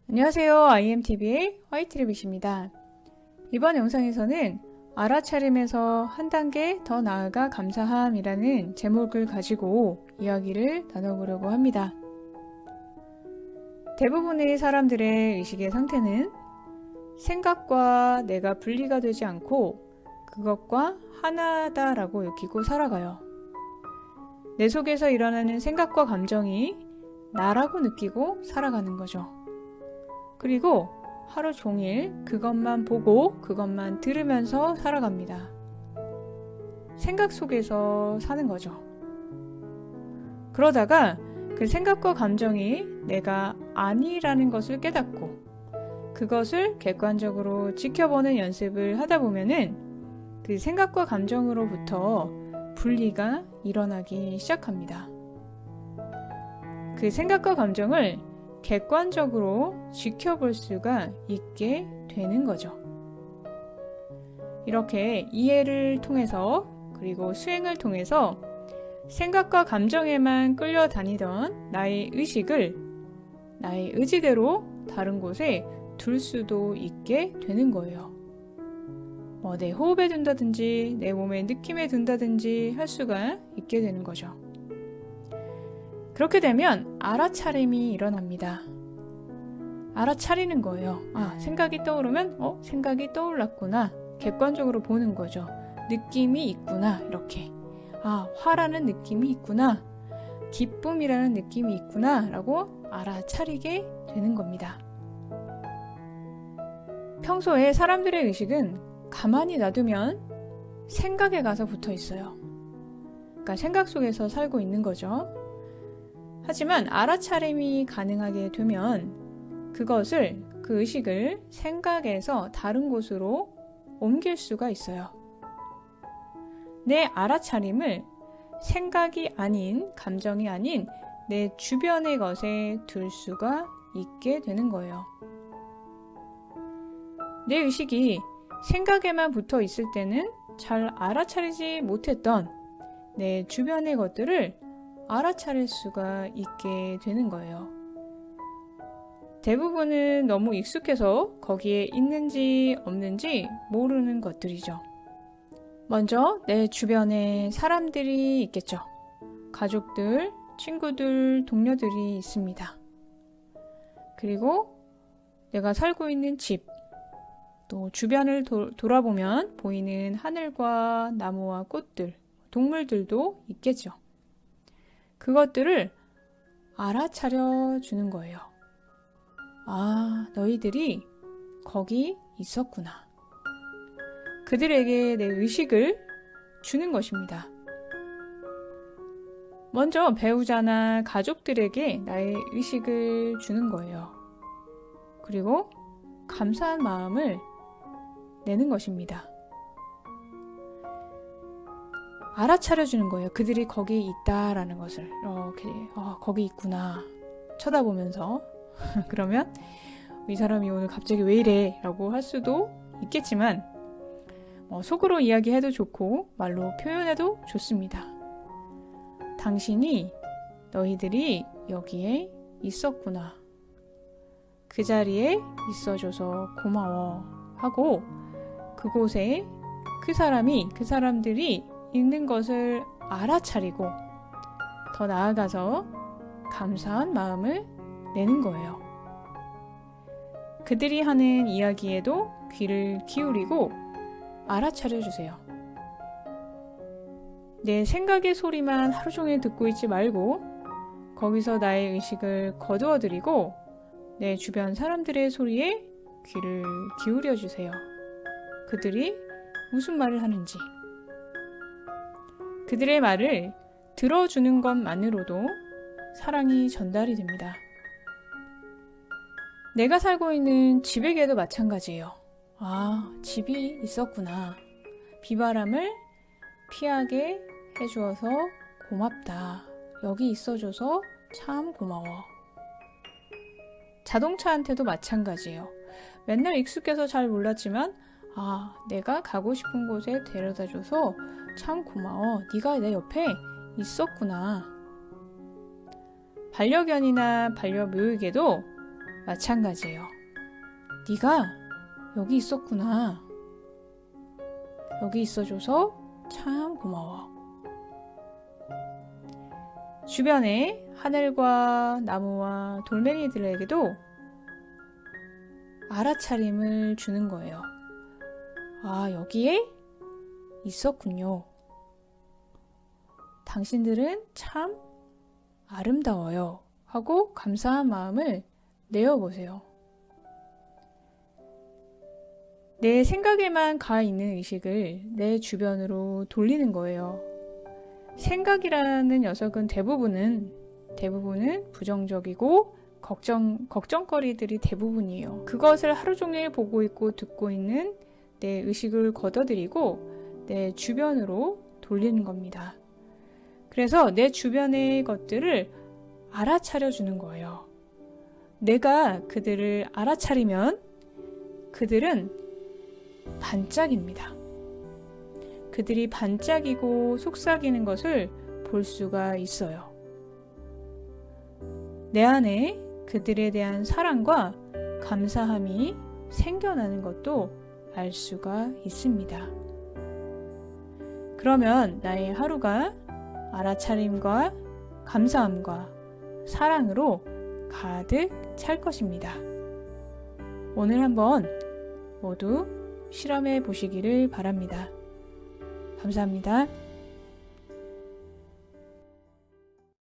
안녕하세요. IMTV의 화이트래빗입니다. 이번 영상에서는 알아차림에서 한 단계 더 나아가 감사함이라는 제목을 가지고 이야기를 나눠보려고 합니다. 대부분의 사람들의 의식의 상태는 생각과 내가 분리가 되지 않고 그것과 하나다라고 여기고 살아가요. 내 속에서 일어나는 생각과 감정이 나라고 느끼고 살아가는 거죠. 그리고 하루 종일 그것만 보고 그것만 들으면서 살아갑니다. 생각 속에서 사는 거죠. 그러다가 그 생각과 감정이 내가 아니라는 것을 깨닫고 그것을 객관적으로 지켜보는 연습을 하다 보면은 그 생각과 감정으로부터 분리가 일어나기 시작합니다. 그 생각과 감정을 객관적으로 지켜볼 수가 있게 되는 거죠. 이렇게 이해를 통해서 그리고 수행을 통해서 생각과 감정에만 끌려다니던 나의 의식을 나의 의지대로 다른 곳에 둘 수도 있게 되는 거예요. 내 호흡에 둔다든지 내 몸의 느낌에 둔다든지 할 수가 있게 되는 거죠. 그렇게 되면 알아차림이 일어납니다. 알아차리는 거예요. 생각이 떠오르면 생각이 떠올랐구나. 객관적으로 보는 거죠. 느낌이 있구나. 이렇게. 화라는 느낌이 있구나. 기쁨이라는 느낌이 있구나. 라고 알아차리게 되는 겁니다. 평소에 사람들의 의식은 가만히 놔두면 생각에 가서 붙어 있어요. 그러니까 생각 속에서 살고 있는 거죠. 하지만 알아차림이 가능하게 되면 그 의식을 생각에서 다른 곳으로 옮길 수가 있어요. 내 알아차림을 생각이 아닌, 감정이 아닌 내 주변의 것에 둘 수가 있게 되는 거예요. 내 의식이 생각에만 붙어 있을 때는 잘 알아차리지 못했던 내 주변의 것들을 알아차릴 수가 있게 되는 거예요. 대부분은 너무 익숙해서 거기에 있는지 없는지 모르는 것들이죠. 먼저 내 주변에 사람들이 있겠죠. 가족들, 친구들, 동료들이 있습니다. 그리고 내가 살고 있는 집, 또 주변을 돌아보면 보이는 하늘과 나무와 꽃들, 동물들도 있겠죠. 그것들을 알아차려 주는 거예요. 너희들이 거기 있었구나. 그들에게 내 의식을 주는 것입니다. 먼저 배우자나 가족들에게 나의 의식을 주는 거예요. 그리고 감사한 마음을 내는 것입니다. 알아차려주는 거예요. 그들이 거기 있다라는 것을 이렇게 거기 있구나 쳐다보면서 그러면 이 사람이 오늘 갑자기 왜 이래 라고 할 수도 있겠지만 속으로 이야기해도 좋고 말로 표현해도 좋습니다. 당신이 너희들이 여기에 있었구나. 그 자리에 있어줘서 고마워 하고 그곳에 그 사람들이 있는 것을 알아차리고 더 나아가서 감사한 마음을 내는 거예요. 그들이 하는 이야기에도 귀를 기울이고 알아차려 주세요. 내 생각의 소리만 하루 종일 듣고 있지 말고 거기서 나의 의식을 거두어들이고 내 주변 사람들의 소리에 귀를 기울여 주세요. 그들이 무슨 말을 하는지. 그들의 말을 들어주는 것만으로도 사랑이 전달이 됩니다. 내가 살고 있는 집에게도 마찬가지예요. 집이 있었구나. 비바람을 피하게 해주어서 고맙다. 여기 있어줘서 참 고마워. 자동차한테도 마찬가지예요. 맨날 익숙해서 잘 몰랐지만 내가 가고 싶은 곳에 데려다줘서 참 고마워. 네가 내 옆에 있었구나. 반려견이나 반려묘에게도 마찬가지예요. 네가 여기 있었구나. 여기 있어줘서 참 고마워. 주변의 하늘과 나무와 돌멩이들에게도 알아차림을 주는 거예요. 아, 여기에 있었군요. 당신들은 참 아름다워요. 하고 감사한 마음을 내어보세요. 내 생각에만 가 있는 의식을 내 주변으로 돌리는 거예요. 생각이라는 녀석은 대부분은 부정적이고 걱정거리들이 대부분이에요. 그것을 하루 종일 보고 있고 듣고 있는 내 의식을 걷어들이고 내 주변으로 돌리는 겁니다. 그래서 내 주변의 것들을 알아차려 주는 거예요. 내가 그들을 알아차리면 그들은 반짝입니다. 그들이 반짝이고 속삭이는 것을 볼 수가 있어요. 내 안에 그들에 대한 사랑과 감사함이 생겨나는 것도 알 수가 있습니다. 그러면 나의 하루가 알아차림과 감사함과 사랑으로 가득 찰 것입니다. 오늘 한번 모두 실험해 보시기를 바랍니다. 감사합니다.